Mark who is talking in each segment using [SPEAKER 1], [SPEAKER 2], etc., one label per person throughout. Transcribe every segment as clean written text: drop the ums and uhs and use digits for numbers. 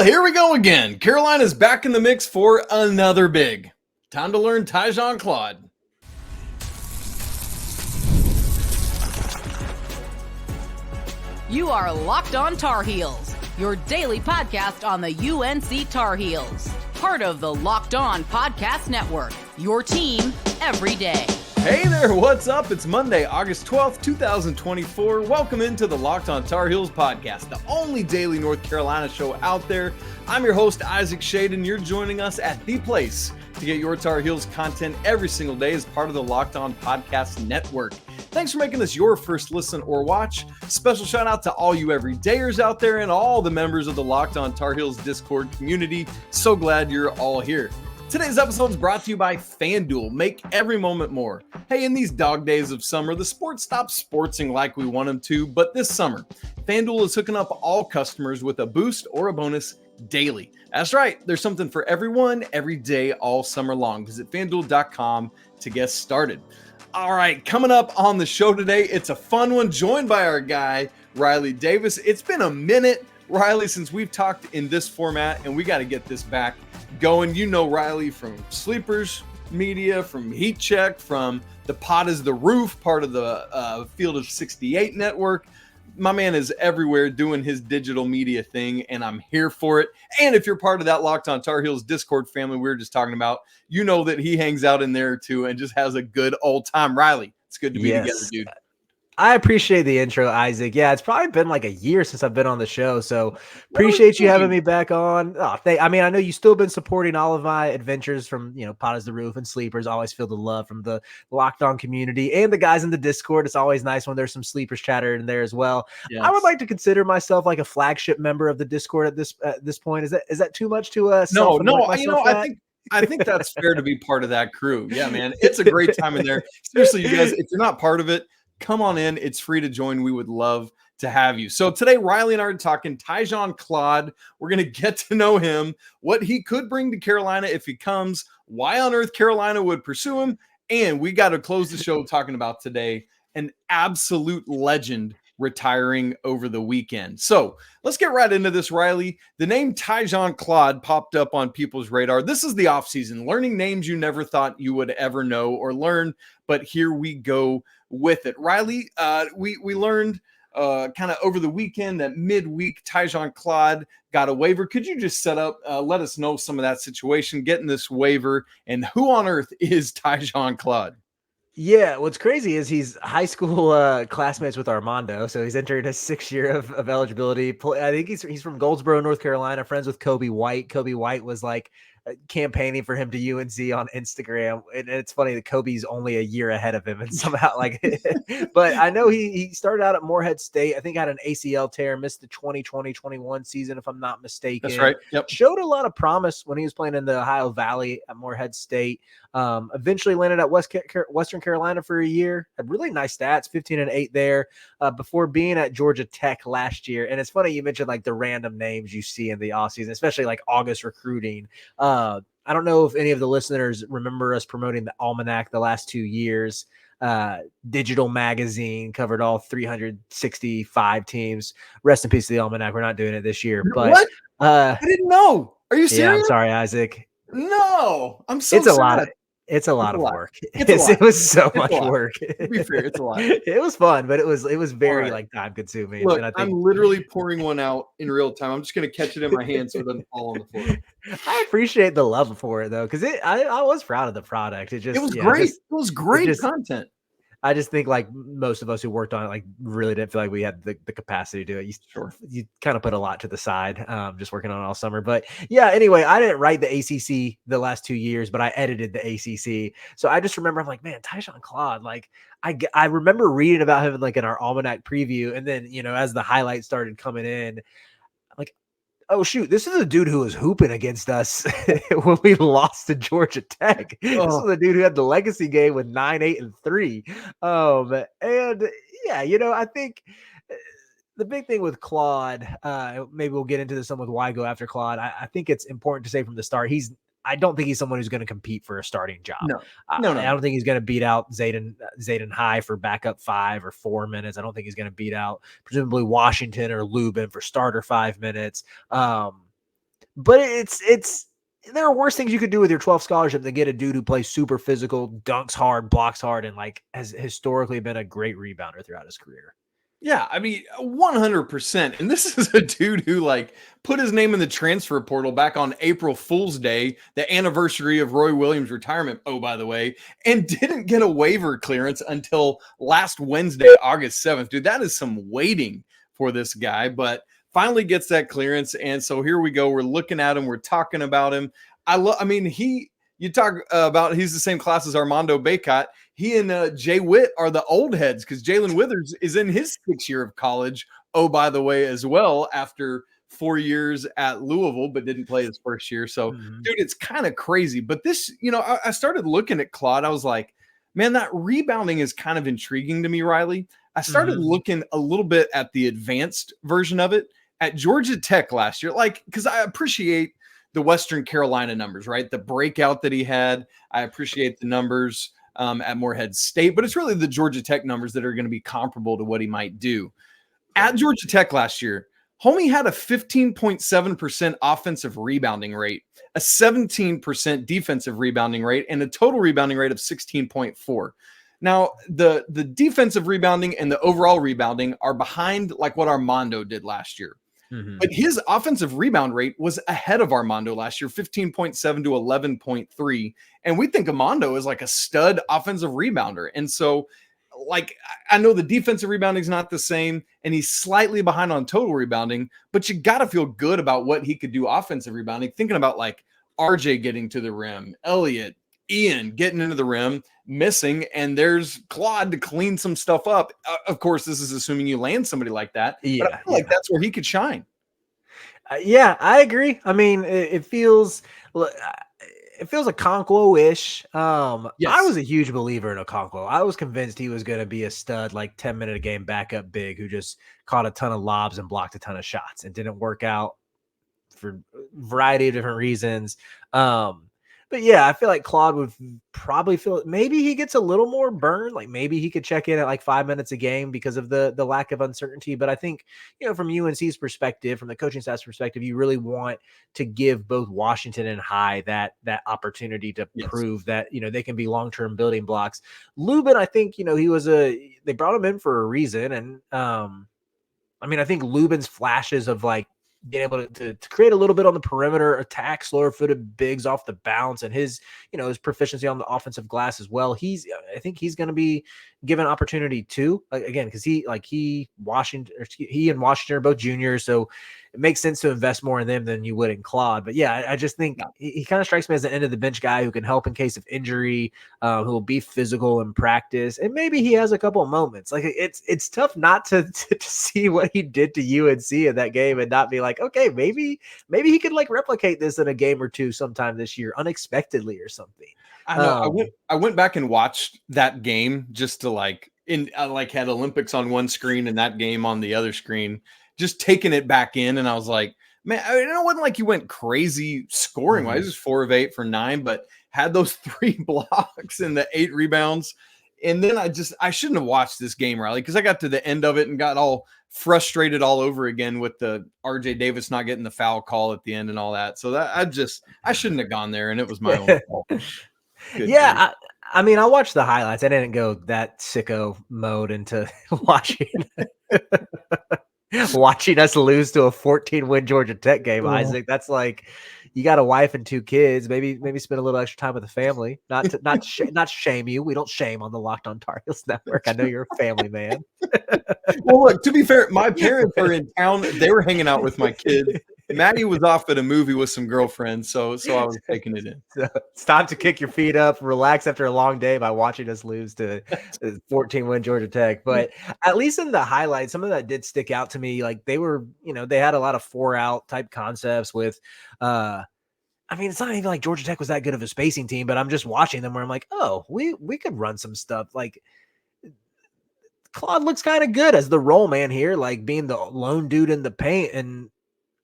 [SPEAKER 1] Well, here we go again. Carolina's back in the mix for another big. Time to learn Tyzhaun Claude.
[SPEAKER 2] You are Locked On Tar Heels, your daily podcast on the UNC Tar Heels. Part of the Locked On Podcast Network, your team every day.
[SPEAKER 1] Hey there, what's up? It's Monday, August 12th, 2024. Welcome into the Locked On Tar Heels podcast, the only daily North Carolina show out there. I'm your host, Isaac Shaden. You're joining us at the place to get your Tar Heels content every single day as part of the Locked On Podcast Network. Thanks for making this your first listen or watch. Special shout out to all you everydayers out there and all the members of the Locked On Tar Heels Discord community. So glad you're all here. Today's episode is brought to you by FanDuel. Make every moment more. Hey, in these dog days of summer, the sport stops sportsing like we want them to, but this summer, FanDuel is hooking up all customers with a boost or a bonus daily. That's right. There's something for everyone, every day, all summer long. Visit FanDuel.com to get started. All right, coming up on the show today, it's a fun one, joined by our guy, Riley Davis. It's been a minute, Riley, since we've talked in this format, and we got to get this back going. You know Riley from Sleepers Media, from Heat Check, from the Pod is the Roof, part of the Field of 68 network. My man is everywhere doing his digital media thing, and I'm here for it. And if you're part of that Locked On Tar Heels Discord family we were just talking about, you know that he hangs out in there too and just has a good old time. Riley, it's good to be together, dude.
[SPEAKER 3] I appreciate the intro, Isaac. Yeah, it's probably been like a year since I've been on the show, so appreciate you having me back on. I know you've still been supporting all of my adventures from, Pod is the Roof and Sleepers. Always feel the love from the Locked On community and the guys in the Discord. It's always nice when there's some Sleepers chatter in there as well. Yes. I would like to consider myself like a flagship member of the Discord at this point. Is that too much to
[SPEAKER 1] No. I think that's fair to be part of that crew. Yeah, man, it's a great time in there. Seriously, you guys, if you're not part of it, come on in. It's free to join. We would love to have you. So today, Riley and I are talking Tyzhaun Claude. We're going to get to know him, what he could bring to Carolina if he comes, why on earth Carolina would pursue him, and we got to close the show talking about today an absolute legend retiring over the weekend. So let's get right into this, Riley. The name Tyzhaun Claude popped up on people's radar. This is the offseason, learning names you never thought you would ever know or learn, but here we go with it. Riley, we learned kind of over the weekend that midweek Tyzhaun Claude got a waiver. Could you just let us know some of that situation, getting this waiver, and who on earth is Tyzhaun Claude?
[SPEAKER 3] Yeah, what's crazy is he's high school classmates with Armando, so he's entered his 6th year of eligibility. I think he's from Goldsboro, North Carolina, friends with Kobe White. Kobe White was like campaigning for him to UNC on Instagram, and it's funny that Kobe's only a year ahead of him, and somehow but I know he started out at Morehead State. I think had an ACL tear, missed the 2020-21 season if I'm not mistaken.
[SPEAKER 1] That's right. Yep.
[SPEAKER 3] Showed a lot of promise when he was playing in the Ohio Valley at Morehead State. Eventually landed at Western Carolina for a year. Had really nice stats, 15-8 there, before being at Georgia Tech last year. And it's funny you mentioned like the random names you see in the offseason, especially like August recruiting. I don't know if any of the listeners remember us promoting the Almanac the last 2 years. Digital magazine covered all 365 teams. Rest in peace to the Almanac. We're not doing it this year. But
[SPEAKER 1] what? I didn't know. Are you serious?
[SPEAKER 3] Yeah, I'm sorry, Isaac.
[SPEAKER 1] No, I'm so
[SPEAKER 3] it's
[SPEAKER 1] sad.
[SPEAKER 3] a lot. It's a lot of work. It was so much work.
[SPEAKER 1] To be fair, it's a lot.
[SPEAKER 3] It was fun, but it was very like time consuming.
[SPEAKER 1] Look,
[SPEAKER 3] and I think
[SPEAKER 1] I'm literally pouring one out in real time. I'm just going to catch it in my hand so it doesn't fall on the floor.
[SPEAKER 3] I appreciate the love for it though, because I was proud of the product. It was
[SPEAKER 1] great. It was great content.
[SPEAKER 3] I just think like most of us who worked on it, like really didn't feel like we had the capacity to do it. You kind of put a lot to the side, just working on it all summer. But yeah, anyway, I didn't write the ACC the last 2 years, but I edited the ACC. So I just remember I'm like, man, Tyzhaun Claude, like I remember reading about him in our Almanac preview. And then, as the highlights started coming in, like, oh shoot, this is a dude who was hooping against us when we lost to Georgia Tech. This is the dude who had the legacy game with 9, 8, and 3. And yeah, I think the big thing with Claude, maybe we'll get into this some with why go after Claude. I think it's important to say from the start, I don't think he's someone who's going to compete for a starting job.
[SPEAKER 1] No.
[SPEAKER 3] I don't think he's going to beat out Zayden High for backup 5 or 4 minutes. I don't think he's going to beat out presumably Washington or Lubin for starter 5 minutes. but there are worse things you could do with your 12 scholarship than get a dude who plays super physical, dunks hard, blocks hard, and like has historically been a great rebounder throughout his career.
[SPEAKER 1] Yeah, I mean, 100%. And this is a dude who like put his name in the transfer portal back on April Fool's Day, the anniversary of Roy Williams' retirement. Oh, by the way, and didn't get a waiver clearance until last Wednesday, August 7th. Dude, that is some waiting for this guy, but finally gets that clearance. And so here we go. We're looking at him. We're talking about him. You talk about he's the same class as Armando Bacot. He and Jay Witt are the old heads because Jalen Withers is in his 6th year of college. Oh, by the way, as well, after 4 years at Louisville, but didn't play his first year. So, dude, it's kind of crazy. But this, I started looking at Claude. I was like, man, that rebounding is kind of intriguing to me, Riley. I started looking a little bit at the advanced version of it at Georgia Tech last year, because I appreciate the Western Carolina numbers, right? The breakout that he had. I appreciate the numbers at Morehead State, but it's really the Georgia Tech numbers that are going to be comparable to what he might do. At Georgia Tech last year, homie had a 15.7% offensive rebounding rate, a 17% defensive rebounding rate, and a total rebounding rate of 16.4. Now, the defensive rebounding and the overall rebounding are behind like what Armando did last year. But his offensive rebound rate was ahead of Armando last year, 15.7 to 11.3. And we think Armando is like a stud offensive rebounder. And so, like, I know the defensive rebounding is not the same, and he's slightly behind on total rebounding, but you got to feel good about what he could do offensive rebounding, thinking about like RJ getting to the rim, Elliot, Ian getting into the rim, missing, and there's Claude to clean some stuff up. Of course, this is assuming you land somebody like that.
[SPEAKER 3] Yeah,
[SPEAKER 1] but I feel like that's where he could shine.
[SPEAKER 3] Yeah, I agree. I mean, it feels Okonkwo-ish.
[SPEAKER 1] Yes.
[SPEAKER 3] I was a huge believer in Okonkwo. I was convinced he was going to be a stud, like 10-minute a game backup big who just caught a ton of lobs and blocked a ton of shots. It didn't work out for a variety of different reasons. But yeah, I feel like Claude would probably feel maybe he gets a little more burn. Like maybe he could check in at like 5 minutes a game because of the lack of uncertainty. But I think, from UNC's perspective, from the coaching staff's perspective, you really want to give both Washington and High that opportunity to prove that, they can be long-term building blocks. Lubin, I think, they brought him in for a reason. And I think Lubin's flashes of like, being able to create a little bit on the perimeter, attack slower footed bigs off the bounce, and his proficiency on the offensive glass as well. I think he's going to be given opportunity too, again, because he and Washington are both juniors, so it makes sense to invest more in them than you would in Claude. But yeah, I just think he kind of strikes me as an end of the bench guy who can help in case of injury, who will be physical in practice, and maybe he has a couple of moments. Like it's tough not to see what he did to UNC in that game and not be like, okay, maybe he could like replicate this in a game or two sometime this year unexpectedly or something.
[SPEAKER 1] I know. I went back and watched that game just to had Olympics on one screen and that game on the other screen, just taking it back in. And I was like, man, it wasn't like you went crazy scoring wise. It was 4 of 8 for 9, but had those 3 blocks and the 8 rebounds. And then I shouldn't have watched this game, Riley, because I got to the end of it and got all frustrated all over again with the RJ Davis not getting the foul call at the end and all that. So that I shouldn't have gone there, and it was my own fault.
[SPEAKER 3] Yeah, I watched the highlights. I didn't go that sicko mode into watching us lose to a 14-win Georgia Tech game, Isaac. That's like, you got a wife and 2 kids. Maybe spend a little extra time with the family. Not shame you. We don't shame on the Locked On Tar Heels Network. I know you're a family man.
[SPEAKER 1] Well, look, to be fair, my parents were in town. They were hanging out with my kids. Maddie was off at a movie with some girlfriends, so I was taking it in.
[SPEAKER 3] So it's time to kick your feet up, relax after a long day by watching us lose to 14-win Georgia Tech. But at least in the highlights, some of that did stick out to me. Like they were, they had a lot of 4-out type concepts with, it's not even like Georgia Tech was that good of a spacing team, but I'm just watching them where I'm like, oh, we could run some stuff. Like Claude looks kind of good as the roll man here, like being the lone dude in the paint. And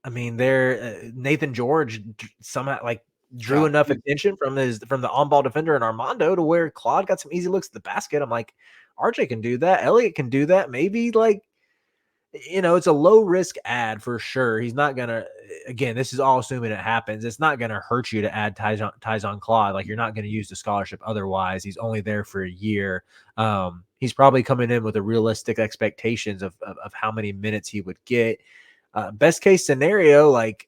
[SPEAKER 3] Nathan George somehow like drew enough attention from the on-ball defender and Armando to where Claude got some easy looks at the basket. I'm like, RJ can do that. Elliot can do that. Maybe like it's a low risk ad for sure. He's not going to, again, this is all assuming it happens. It's not going to hurt you to add Tyzhaun Claude. Like, you're not going to use the scholarship otherwise. He's only there for a year. He's probably coming in with a realistic expectations of how many minutes he would get. Best case scenario, like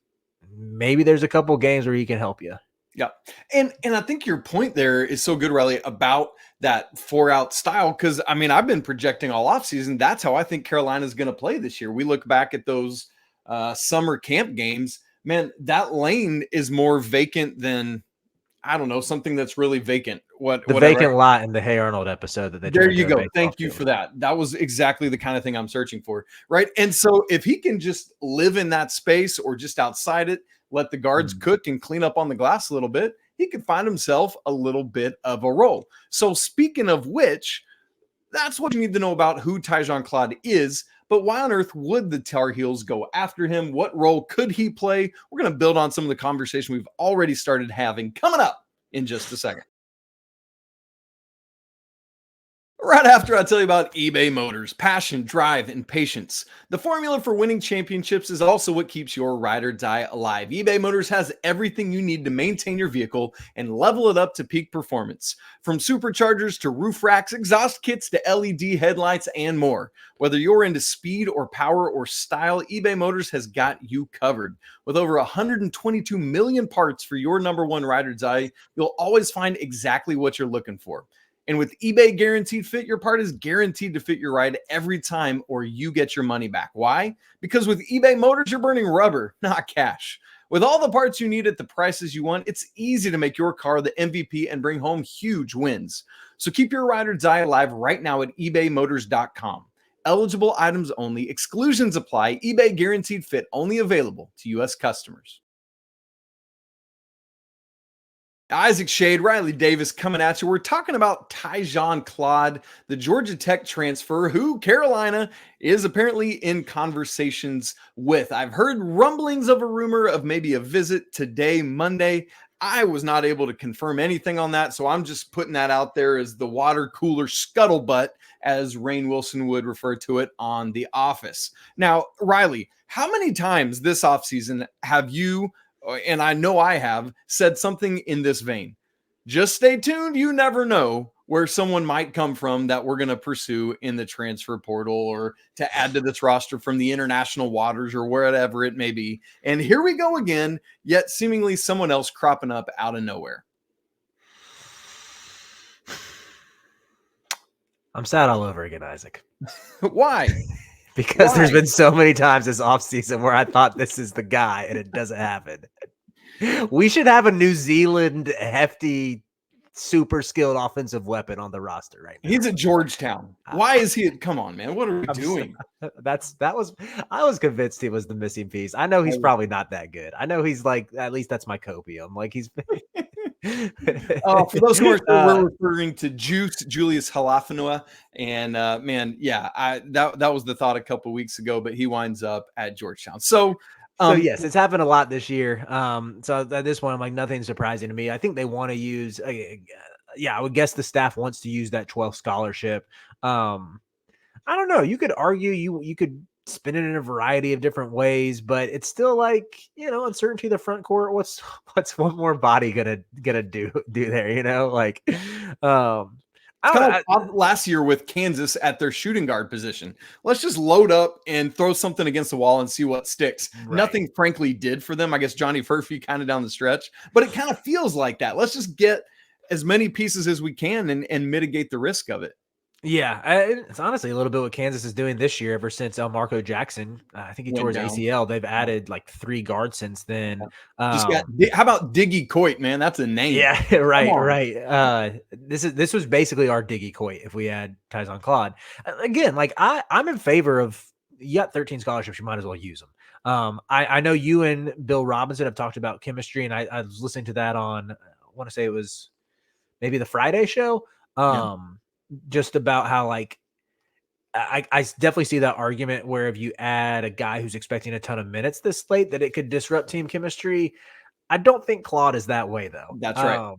[SPEAKER 3] maybe there's a couple games where he can help you.
[SPEAKER 1] Yeah. And I think your point there is so good, Riley, about that 4-out style. Cause I mean, I've been projecting all offseason. That's how I think Carolina is going to play this year. We look back at those summer camp games, man, that lane is more vacant than, I don't know, something that's really vacant.
[SPEAKER 3] The vacant lot in the Hey Arnold episode that they
[SPEAKER 1] there you go. Thank you for that. That was exactly the kind of thing I'm searching for. Right. And so if he can just live in that space or just outside it, let the guards cook and clean up on the glass a little bit, he could find himself a little bit of a role. So speaking of which, that's what you need to know about who Tyzhaun Claude is. But why on earth would the Tar Heels go after him? What role could he play? We're going to build on some of the conversation we've already started having coming up in just a second. Right after I tell you about eBay Motors, passion, drive, and patience. The formula for winning championships is also what keeps your ride or die alive. eBay Motors has everything you need to maintain your vehicle and level it up to peak performance. From superchargers to roof racks, exhaust kits to LED headlights, and more. Whether you're into speed or power or style, eBay Motors has got you covered. With over 122 million parts for your number one ride or die, you'll always find exactly what you're looking for. And with eBay Guaranteed Fit, your part is guaranteed to fit your ride every time or you get your money back. Why? Because with eBay Motors, you're burning rubber, not cash. With all the parts you need at the prices you want, it's easy to make your car the MVP and bring home huge wins. So keep your ride or die alive right now at ebaymotors.com. Eligible items only. Exclusions apply. eBay Guaranteed Fit only available to U.S. customers. Isaac Shade, Riley Davis coming at you. We're talking about Tyzhaun Claude, the Georgia Tech transfer, who Carolina is apparently in conversations with. I've heard rumblings of a rumor of maybe a visit today, Monday. I was not able to confirm anything on that, so I'm just putting that out there as the water cooler scuttlebutt, as Rainn Wilson would refer to it on The Office. Now, Riley, how many times this offseason have you, and I know I have, said something in this vein? Just stay tuned. You never know where someone might come from that we're going to pursue in the transfer portal or to add to this roster from the international waters or wherever it may be. And here we go again, yet seemingly someone else cropping up out of nowhere.
[SPEAKER 3] I'm sad all over again, Isaac.
[SPEAKER 1] Why?
[SPEAKER 3] Because there's been so many times this offseason where I thought this is the guy and it doesn't happen. We should have a New Zealand hefty, super skilled offensive weapon on the roster right now.
[SPEAKER 1] He's at Georgetown. Why is he come on, man? What are we doing?
[SPEAKER 3] I was convinced he was the missing piece. I know he's probably not that good. I know he's like, at least that's my copium. Like he's
[SPEAKER 1] for those who are we're referring to Julius Halafanua, and that was the thought a couple weeks ago, but he winds up at Georgetown. So
[SPEAKER 3] yes, it's happened a lot this year. So at this point, I'm like, nothing surprising to me. I think they want to use, I would guess the staff wants to use that 12th scholarship. I don't know. You could argue you could spin it in a variety of different ways, but it's still like, uncertainty of the front court. What's one more body gonna do there? Like,
[SPEAKER 1] last year with Kansas at their shooting guard position. Let's just load up and throw something against the wall and see what sticks. Right. Nothing, frankly, did for them. I guess Johnny Furphy kind of down the stretch, but it kind of feels like that. Let's just get as many pieces as we can and mitigate the risk of it.
[SPEAKER 3] Yeah, it's honestly a little bit what Kansas is doing this year. Ever since Marco Jackson, I think he tore his ACL, they've added like 3 guards since then.
[SPEAKER 1] How about Diggy Coit, man? That's a name.
[SPEAKER 3] Yeah, right. This was basically our Diggy Coit if we had Tyzhaun Claude. Again, like I'm in favor of, you got 13 scholarships, you might as well use them. I know you and Bill Robinson have talked about chemistry, and I was listening to that on, I want to say it was maybe the Friday show. Just about how, like, I definitely see that argument where if you add a guy who's expecting a ton of minutes this late, that it could disrupt team chemistry. I don't think Claude is that way, though.
[SPEAKER 1] That's right.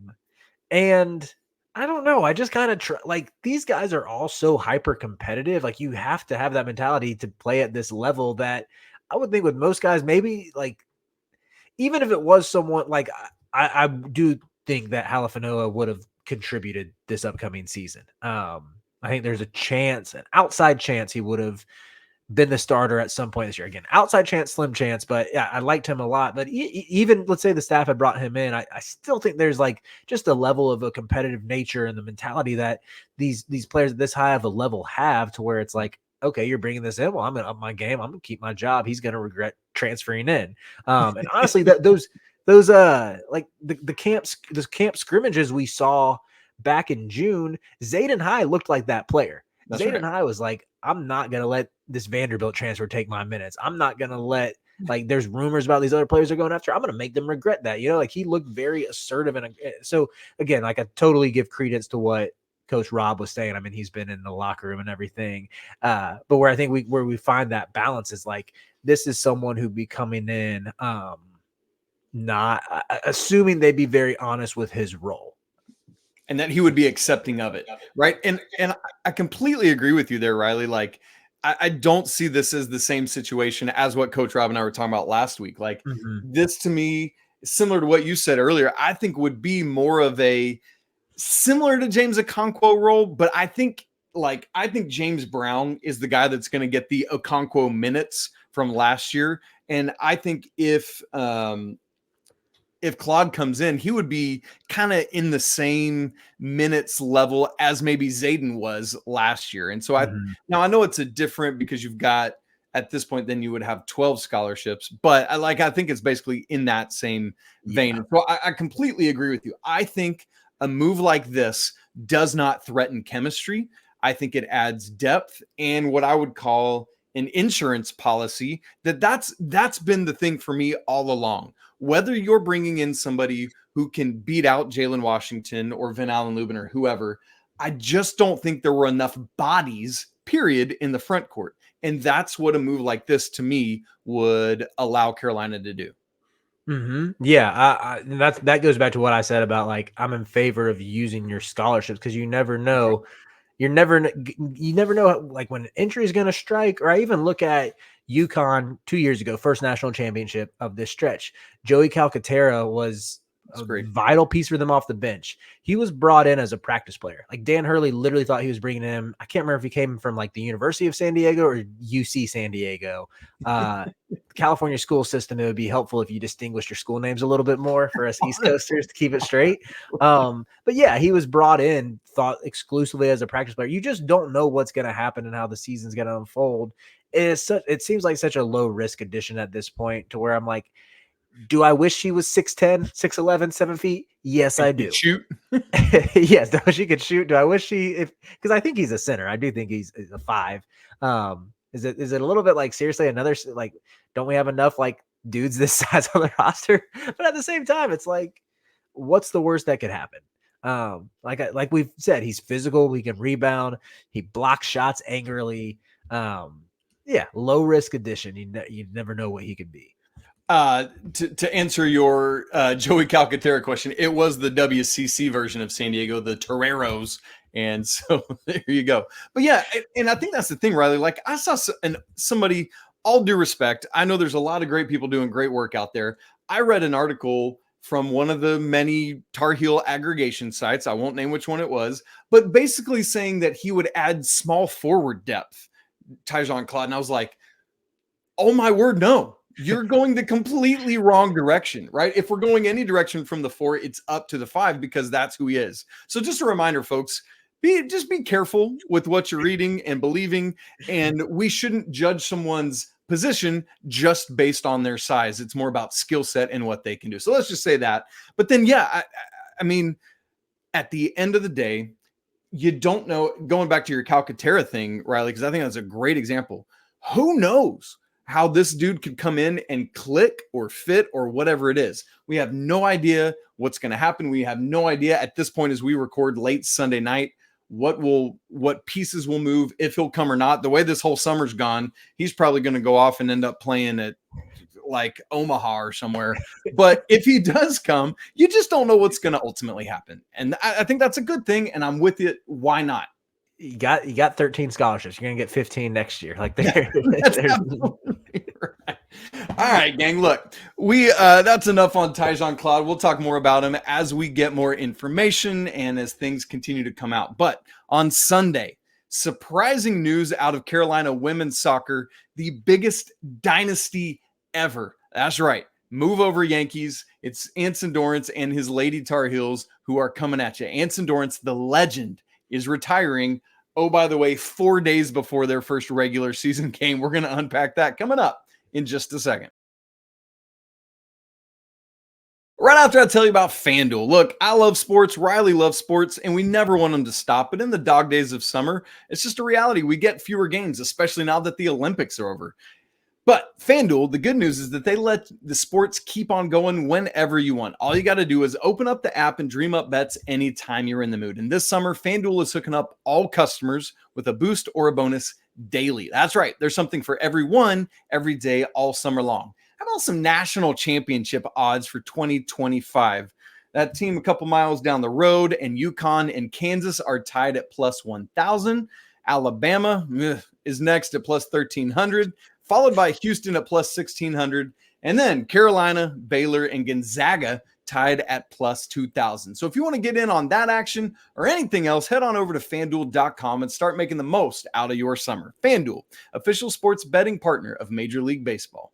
[SPEAKER 3] And I don't know. I just kind of like these guys are all so hyper competitive. Like you have to have that mentality to play at this level that I would think with most guys, maybe like even if it was someone like I do think that Halafanoa would have contributed this upcoming season. I think there's a chance, an outside chance he would have been the starter at some point this year. Again, outside chance, slim chance, but yeah, I liked him a lot. But even let's say the staff had brought him in, I still think there's like just a level of a competitive nature and the mentality that these players at this high of a level have to where it's like, okay, you're bringing this in. Well, I'm going to up my game. I'm going to keep my job. He's going to regret transferring in. And honestly, those like the camp scrimmages we saw back in June, Jae'lyn High looked like that player. Jae'lyn High was like, I'm not going to let this Vanderbilt transfer take my minutes. I'm not going to let, like, there's rumors about these other players are going after. I'm going to make them regret that. You know, like he looked very assertive. And so, again, like I totally give credence to what Coach Rob was saying. I mean, he's been in the locker room and everything. But where I think where we find that balance is like, this is someone who'd be coming in, not assuming they'd be very honest with his role.
[SPEAKER 1] And that he would be accepting of it, right? And I completely agree with you there, Riley. Like, I don't see this as the same situation as what Coach Rob and I were talking about last week. Like, this to me, similar to what you said earlier, I think would be more of a similar to James Okonkwo role, but I think James Brown is the guy that's going to get the Okonkwo minutes from last year. And I think if Claude comes in, he would be kind of in the same minutes level as maybe Jae'lyn was last year. And so now I know it's a different because you've got at this point, then you would have 12 scholarships, but I think it's basically in that same vein. Yeah. So I completely agree with you. I think a move like this does not threaten chemistry. I think it adds depth and what I would call an insurance policy. That's been the thing for me all along. Whether you're bringing in somebody who can beat out Jalen Washington or Van Allen Lubin or whoever, I just don't think there were enough bodies, period, in the front court. And that's what a move like this, to me, would allow Carolina to do.
[SPEAKER 3] Yeah, that goes back to what I said about like I'm in favor of using your scholarships because you never know. You never know like when injury is going to strike. Or I even look at UConn 2 years ago, first national championship of this stretch. Joey Calcaterra was a vital piece for them off the bench. He was brought in as a practice player. Like Dan Hurley literally thought he was bringing him. I can't remember if he came from like the University of San Diego or UC San Diego. California school system, it would be helpful if you distinguished your school names a little bit more for us East Coasters to keep it straight. But yeah, he was brought in, thought exclusively as a practice player. You just don't know what's going to happen and how the season's going to unfold. It seems like such a low risk addition at this point to where I'm like, do I wish he was 6'10", 6'11", 7 feet? Yes, I do.
[SPEAKER 1] Shoot.
[SPEAKER 3] Yes, do I wish he could shoot? Do I wish because I think he's a center. I do think he's a 5. Is it a little bit like seriously another like don't we have enough like dudes this size on the roster? But at the same time, it's like, what's the worst that could happen? Like we've said, he's physical, he can rebound, he blocks shots angrily. Yeah, low risk addition. You never know what he could be.
[SPEAKER 1] To answer your Joey Calcaterra question, it was the WCC version of San Diego, the Toreros. And so there you go. But yeah, and I think that's the thing, Riley. Like I saw somebody, all due respect, I know there's a lot of great people doing great work out there. I read an article from one of the many Tar Heel aggregation sites. I won't name which one it was, but basically saying that he would add small forward depth, Tyzhaun Claude. And I was like, oh my word, no. You're going the completely wrong direction, right? If we're going any direction from the 4, it's up to the 5 because that's who he is. So just a reminder, folks, be careful with what you're reading and believing, and we shouldn't judge someone's position just based on their size. It's more about skill set and what they can do. So let's just say that. But then, yeah, I mean, at the end of the day, you don't know, going back to your Calcaterra thing, Riley, because I think that's a great example. Who knows how this dude could come in and click or fit or whatever it is. We have no idea what's going to happen. We have no idea at this point as we record late Sunday night what pieces will move, if he'll come or not. The way this whole summer's gone, he's probably going to go off and end up playing at like Omaha or somewhere. But if he does come, you just don't know what's going to ultimately happen. And I think that's a good thing. And I'm with it. Why not?
[SPEAKER 3] You got 13 scholarships. You're gonna get 15 next year. Like
[SPEAKER 1] that's absolutely right. All right, gang. Look, that's enough on Tyzhaun Claude. We'll talk more about him as we get more information and as things continue to come out. But on Sunday, surprising news out of Carolina women's soccer, the biggest dynasty ever. That's right. Move over Yankees. It's Anson Dorrance and his Lady Tar Heels who are coming at you. Anson Dorrance, the legend, is retiring. Oh, by the way, 4 days before their first regular season game. We're going to unpack that coming up in just a second. Right after I tell you about FanDuel. Look, I love sports, Riley loves sports, and we never want them to stop. But in the dog days of summer, it's just a reality. We get fewer games, especially now that the Olympics are over. But FanDuel, the good news is that they let the sports keep on going whenever you want. All you got to do is open up the app and dream up bets anytime you're in the mood. And this summer, FanDuel is hooking up all customers with a boost or a bonus daily. That's right. There's something for everyone every day all summer long. How about some national championship odds for 2025? That team a couple miles down the road, and UConn and Kansas are tied at plus 1,000. Alabama is next at plus 1,300. Followed by Houston at plus 1,600, and then Carolina, Baylor, and Gonzaga tied at plus 2,000. So if you want to get in on that action or anything else, head on over to FanDuel.com and start making the most out of your summer. FanDuel, official sports betting partner of Major League Baseball.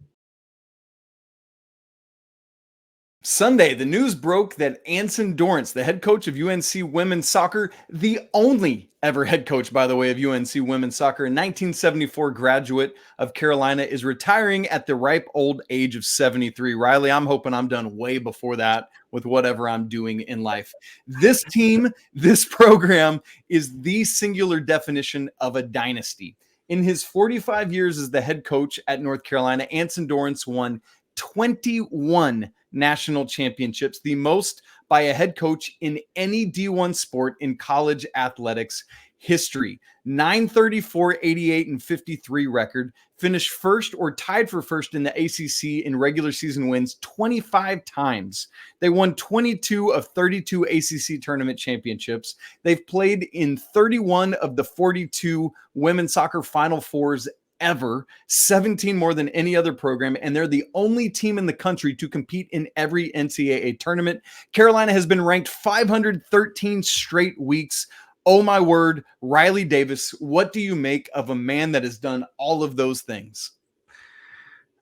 [SPEAKER 1] Sunday, the news broke that Anson Dorrance, the head coach of UNC women's soccer, the only ever head coach, by the way, of UNC women's soccer, a 1974 graduate of Carolina, is retiring at the ripe old age of 73. Riley, I'm hoping I'm done way before that with whatever I'm doing in life. This team, this program is the singular definition of a dynasty. In his 45 years as the head coach at North Carolina, Anson Dorrance won 21 national championships, the most by a head coach in any D1 sport in college athletics history. 934, 88, and 53 record, finished first or tied for first in the ACC in regular season wins 25 times. They won 22 of 32 ACC tournament championships. They've played in 31 of the 42 women's soccer Final Fours ever, 17 more than any other program, and they're the only team in the country to compete in every NCAA tournament. Carolina has been ranked 513 straight weeks. Oh my word, Riley Davis, what do you make of a man that has done all of those things?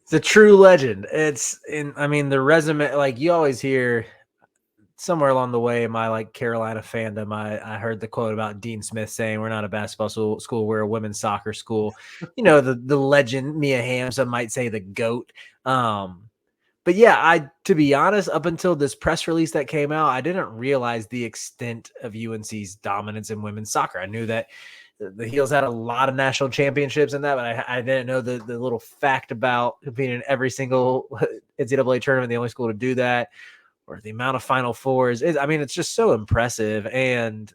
[SPEAKER 3] It's a true legend. The resume, like you always hear somewhere along the way in my like Carolina fandom, I heard the quote about Dean Smith saying, "We're not a basketball school, we're a women's soccer school." You know, the legend Mia Hamm, some might say the GOAT. But yeah, to be honest, up until this press release that came out, I didn't realize the extent of UNC's dominance in women's soccer. I knew that the Heels had a lot of national championships in that, but I didn't know the little fact about competing in every single NCAA tournament, the only school to do that, or the amount of Final Fours. It's just so impressive. And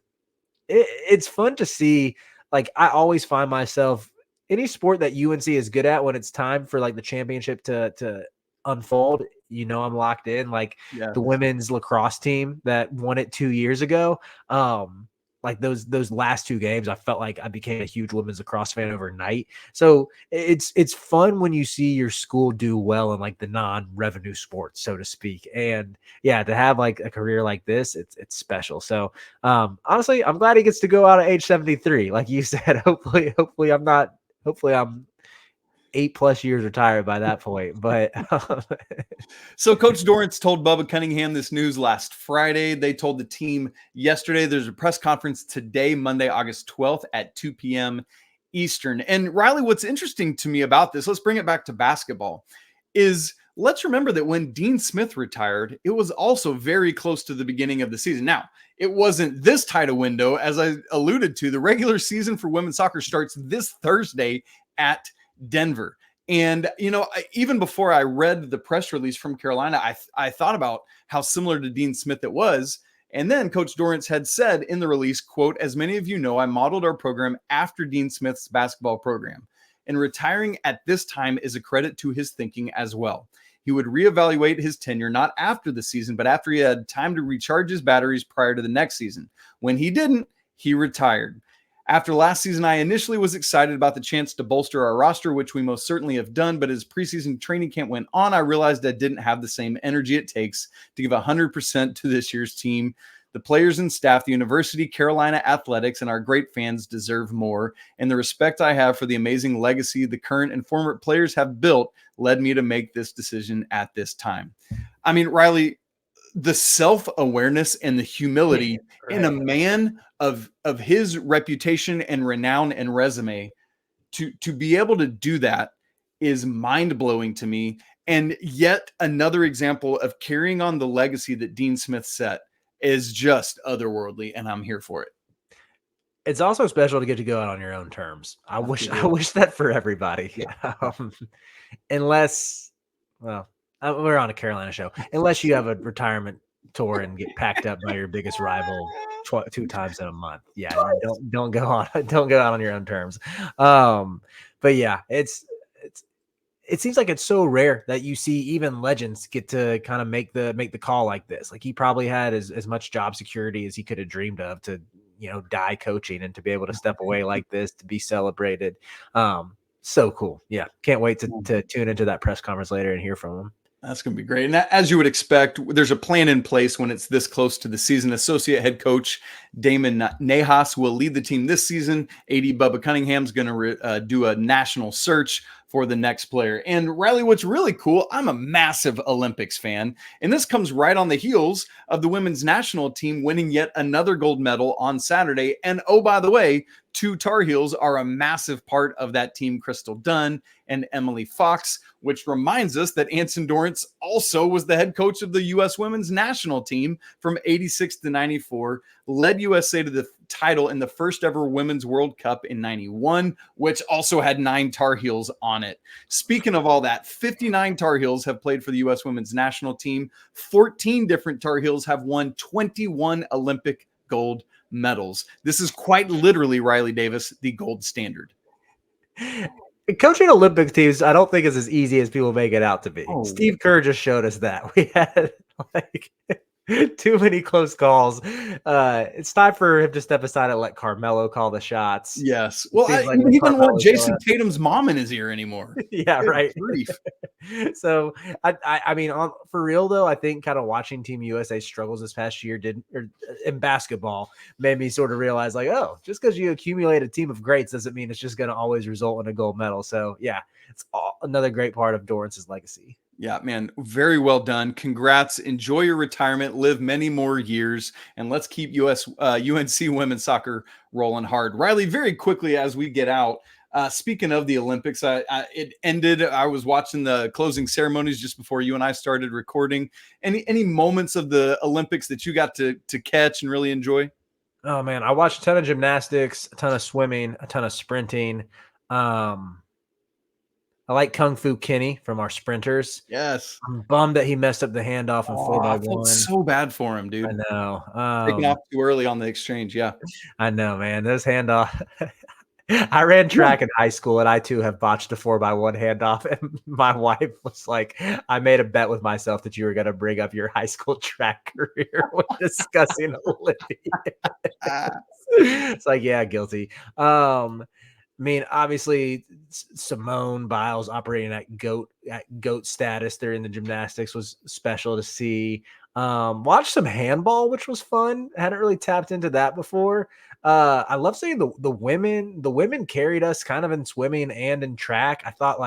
[SPEAKER 3] it's fun to see. Like, I always find myself, any sport that UNC is good at, when it's time for like the championship to unfold, I'm locked in. Like the women's lacrosse team that won it 2 years ago. Like those last two games, I felt like I became a huge women's lacrosse fan overnight. So it's fun when you see your school do well in like the non-revenue sports, so to speak. And yeah, to have like a career like this, it's special. So honestly, I'm glad he gets to go out at age 73. Like you said, hopefully I'm 8+ years retired by that point. But
[SPEAKER 1] so Coach Dorrance told Bubba Cunningham this news last Friday. They told the team yesterday. There's a press conference today, Monday, August 12th at 2 p.m. Eastern. And Riley, what's interesting to me about this, let's bring it back to basketball, is let's remember that when Dean Smith retired, it was also very close to the beginning of the season. Now, it wasn't this tight a window. As I alluded to, the regular season for women's soccer starts this Thursday at Denver. And, even before I read the press release from Carolina, I thought about how similar to Dean Smith it was. And then Coach Dorrance had said in the release, quote, "As many of you know, I modeled our program after Dean Smith's basketball program, and retiring at this time is a credit to his thinking as well. he would reevaluate his tenure not after the season, but after he had time to recharge his batteries prior to the next season. When he didn't, he retired. After last season, I initially was excited about the chance to bolster our roster, which we most certainly have done. But as preseason training camp went on, I realized I didn't have the same energy it takes to give 100% to this year's team. The players and staff, the University, Carolina Athletics, and our great fans deserve more. And the respect I have for the amazing legacy the current and former players have built led me to make this decision at this time. I mean, Riley, the self-awareness and the humility in a man of his reputation and renown and resume to be able to do that is mind-blowing to me. And yet another example of carrying on the legacy that Dean Smith set is just otherworldly, and I'm here for it.
[SPEAKER 3] It's also special to get to go out on your own terms. I wish that for everybody. Yeah. Unless, well, we're on a Carolina show. Unless you have a retirement tour and get packed up by your biggest rival 2 times in a month. Yeah, don't go out on your own terms. But yeah, it seems like it's so rare that you see even legends get to kind of make the call like this. Like he probably had as much job security as he could have dreamed of to, die coaching and to be able to step away like this, to be celebrated. So cool. Yeah. Can't wait to tune into that press conference later and hear from him.
[SPEAKER 1] That's going to be great. And as you would expect, there's a plan in place when it's this close to the season. Associate head coach Damon Nahas will lead the team this season. AD Bubba Cunningham's going to do a national search for the next player. And Riley, what's really cool, I'm a massive Olympics fan, and this comes right on the heels of the women's national team winning yet another gold medal on Saturday. And oh, by the way, 2 Tar Heels are a massive part of that team, Crystal Dunn and Emily Fox, which reminds us that Anson Dorrance also was the head coach of the U.S. women's national team from 86 to 94, led USA to the title in the first ever Women's World Cup in 91, which also had 9 Tar Heels on it. Speaking of all that, 59 Tar Heels have played for the U.S. women's national team. 14 different Tar Heels have won 21 Olympic gold medals. This is quite literally, Riley Davis, the gold standard.
[SPEAKER 3] Coaching Olympic teams, I don't think is as easy as people make it out to be.
[SPEAKER 1] Oh.
[SPEAKER 3] Steve Kerr just showed us that. We had too many close calls. It's time for him to step aside and let Carmelo call the shots.
[SPEAKER 1] Yes. Well, he doesn't want Jason Tatum's mom in his ear anymore.
[SPEAKER 3] Yeah, right. So, I mean, for real though, I think kind of watching Team USA struggles this past year in basketball made me sort of realize, like, oh, just because you accumulate a team of greats doesn't mean it's just going to always result in a gold medal. So, yeah, it's another great part of Dorrance's legacy.
[SPEAKER 1] Yeah, man, very well done. Congrats. Enjoy your retirement. Live many more years. And let's keep UNC women's soccer rolling hard. Riley, very quickly as we get out, speaking of the Olympics, it ended. I was watching the closing ceremonies just before you and I started recording. Any moments of the Olympics that you got to catch and really enjoy?
[SPEAKER 3] Oh, man, I watched a ton of gymnastics, a ton of swimming, a ton of sprinting. I like Kung Fu Kenny from our sprinters.
[SPEAKER 1] Yes.
[SPEAKER 3] I'm bummed that he messed up the handoff in 4x1.
[SPEAKER 1] I felt so bad for him, dude.
[SPEAKER 3] I know.
[SPEAKER 1] Taking off too early on the exchange, yeah.
[SPEAKER 3] I know, man. Those handoff. I ran track in high school, and I, too, have botched a 4x1 handoff. And my wife was like, I made a bet with myself that you were going to bring up your high school track career when discussing Olympiad. It's like, yeah, guilty. I mean, obviously, Simone Biles operating at GOAT status there in the gymnastics was special to see. Watched some handball, which was fun. Hadn't really tapped into that before. I love seeing the women. The women carried us kind of in swimming and in track. I thought,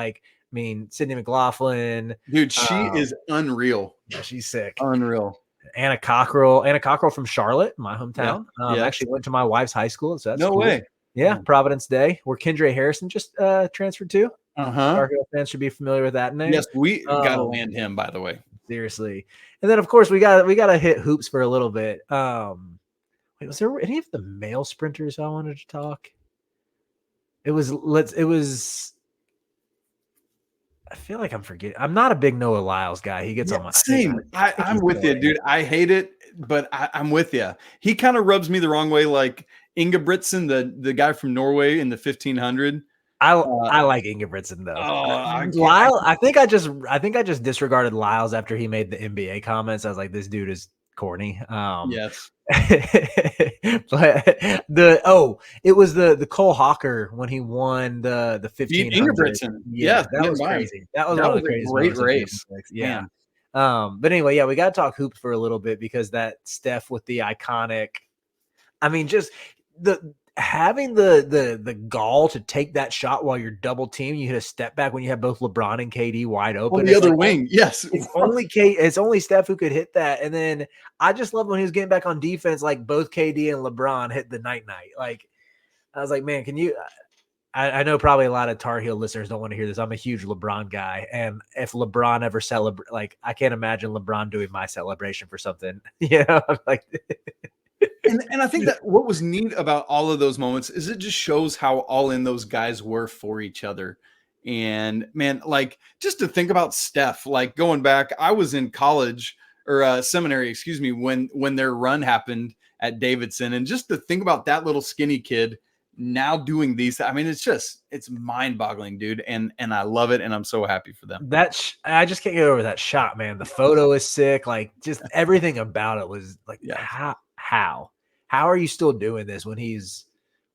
[SPEAKER 3] Sydney McLaughlin.
[SPEAKER 1] Dude, she is unreal.
[SPEAKER 3] Yeah, she's sick.
[SPEAKER 1] Unreal.
[SPEAKER 3] Anna Cockrell from Charlotte, my hometown.
[SPEAKER 1] Yeah.
[SPEAKER 3] Actually went to my wife's high school. So that's
[SPEAKER 1] no
[SPEAKER 3] cool.
[SPEAKER 1] way.
[SPEAKER 3] Yeah, Providence Day, where Kendra Harrison just transferred to.
[SPEAKER 1] Our
[SPEAKER 3] fans should be familiar with that name.
[SPEAKER 1] Yes, we got to land him, by the way.
[SPEAKER 3] Seriously. And then, of course, we got to hit hoops for a little bit. Was there any of the male sprinters I wanted to talk? It was. I feel like I'm forgetting. I'm not a big Noah Lyles guy. He gets on my
[SPEAKER 1] same. I'm with you, dude. I hate it, but I'm with you. He kind of rubs me the wrong way, like Ingebrigtsen, the guy from Norway in the 1500.
[SPEAKER 3] I like Ingebrigtsen though. Lyle, I think I just disregarded Lyles after he made the NBA comments. I was like, this dude is corny.
[SPEAKER 1] Yes.
[SPEAKER 3] But it was the Cole Hawker when he won the 1500.
[SPEAKER 1] Yeah,
[SPEAKER 3] that was crazy. That was one of the craziest
[SPEAKER 1] great race.
[SPEAKER 3] Yeah. But anyway, yeah, we got to talk hoops for a little bit because that Steph with the iconic, I mean, just having the gall to take that shot while you're double team, you hit a step back when you have both LeBron and KD wide open.
[SPEAKER 1] On the other wing, yes.
[SPEAKER 3] It's only Steph who could hit that. And then I just love when he was getting back on defense, like both KD and LeBron hit the night. Like I was like, man, can you? I know probably a lot of Tar Heel listeners don't want to hear this. I'm a huge LeBron guy, and if LeBron ever celebrate, like I can't imagine LeBron doing my celebration for something. Like.
[SPEAKER 1] And I think that what was neat about all of those moments is it just shows how all in those guys were for each other. And man, like just to think about Steph, like going back, I was in college or seminary, when their run happened at Davidson, and just to think about that little skinny kid now doing these, I mean, it's mind boggling, dude. And I love it. And I'm so happy for them.
[SPEAKER 3] I just can't get over that shot, man. The photo is sick. Like just everything about it was like, how are you still doing this when he's,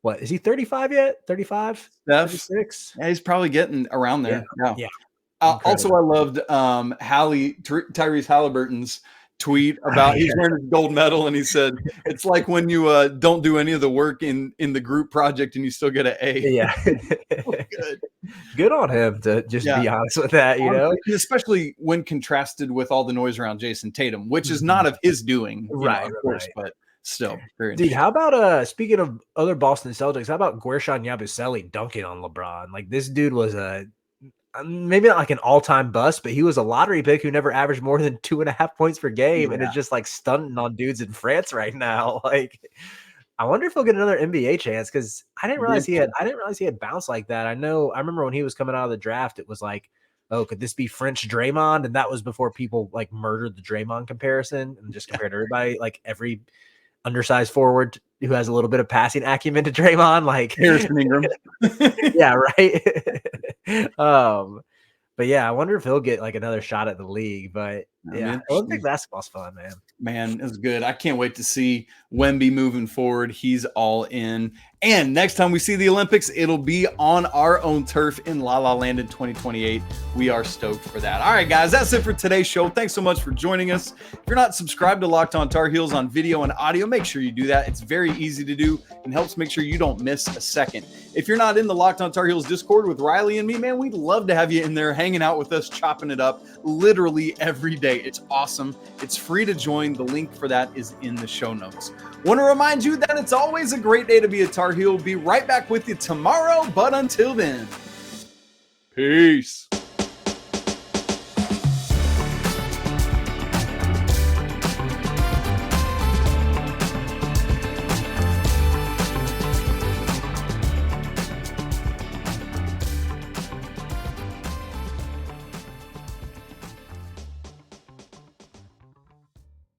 [SPEAKER 3] what, is he 35 yet? 35? 36?
[SPEAKER 1] Yeah, he's probably getting around there.
[SPEAKER 3] Yeah.
[SPEAKER 1] Also, I loved Tyrese Halliburton's tweet about he's wearing his gold medal, and he said, it's like when you don't do any of the work in the group project and you still get an A.
[SPEAKER 3] Yeah. Good on him to just be honest with that, you know?
[SPEAKER 1] Especially when contrasted with all the noise around Jason Tatum, which is not of his doing, of course, but still, very
[SPEAKER 3] dude. How about speaking of other Boston Celtics? How about Guerschon Yabusele dunking on LeBron? Like this dude was maybe not like an all-time bust, but he was a lottery pick who never averaged more than 2.5 points per game, and it's just like stunting on dudes in France right now. Like, I wonder if he'll get another NBA chance because I didn't realize he had bounced like that. I remember when he was coming out of the draft, it was like, oh, could this be French Draymond? And that was before people like murdered the Draymond comparison and just compared everybody, like every undersized forward who has a little bit of passing acumen to Draymond, like
[SPEAKER 1] Harrison Ingram.
[SPEAKER 3] Yeah, right. But yeah, I wonder if he'll get like another shot at the league. But yeah, Olympic basketball's fun, man.
[SPEAKER 1] Man, it's good. I can't wait to see Wemby moving forward. He's all in. And next time we see the Olympics, it'll be on our own turf in La La Land in 2028. We are stoked for that. All right, guys, that's it for today's show. Thanks so much for joining us. If you're not subscribed to Locked On Tar Heels on video and audio, make sure you do that. It's very easy to do and helps make sure you don't miss a second. If you're not in the Locked On Tar Heels Discord with Riley and me, man, we'd love to have you in there hanging out with us, chopping it up literally every day. It's awesome. It's free to join. The link for that is in the show notes. Want to remind you that it's always a great day to be a Tar Heel. Be right back with you tomorrow, but until then, peace.